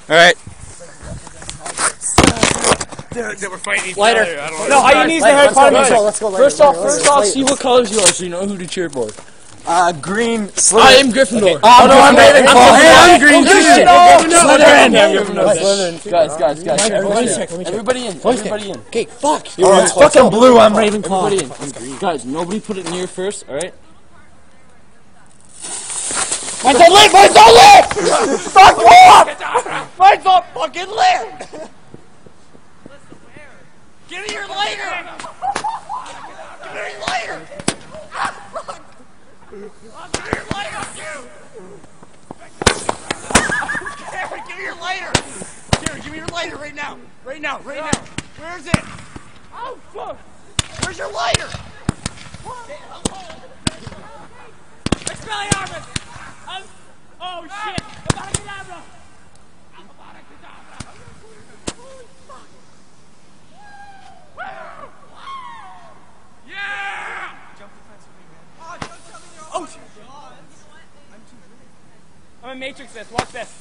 Alright. They were fighting each Lighter. other. I don't No, all you need is the head part. Let's go. First off, see what colors you are so you know who to cheer for. Green. I am Gryffindor. Oh no, I'm Ravenclaw. Hey, I'm green. Slytherin. Guys. Everybody in. Okay, fuck. It's fucking blue. I'm Ravenclaw. Everybody in. Guys, nobody put it near first, alright? Mine's not lit! Mine's not lit! Fuck off! Mine's not fucking lit! Give me your lighter! Give me your lighter! Give me your lighter, dude! Gary, give me your lighter! Gary, give me your lighter right now! Right now! Where is it? Oh, fuck! Where's your lighter? Expelliarmus! Oh, shit! Avada Kedavra! Avada Kedavra! Holy fuck! Yeah! Jump the fence with me, man. Oh, don't tell me you're oh, shit. I'm too good. I'm a matrix this. Watch this.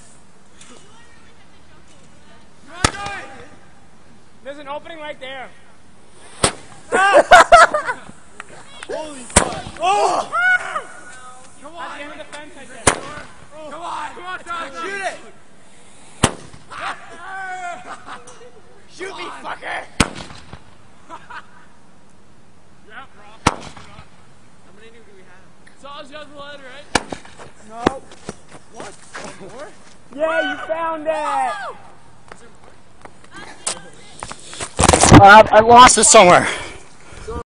Come on, go it! There's an opening right there. Ah! Holy fuck. Oh! Come on. At the end of the fence, I said. Come on, Tom. Shoot it. Shoot me, fucker. Yeah, bro. How many do we have? Saul's got the letter, right? No. What? One more? Yeah, you found it. I lost it somewhere.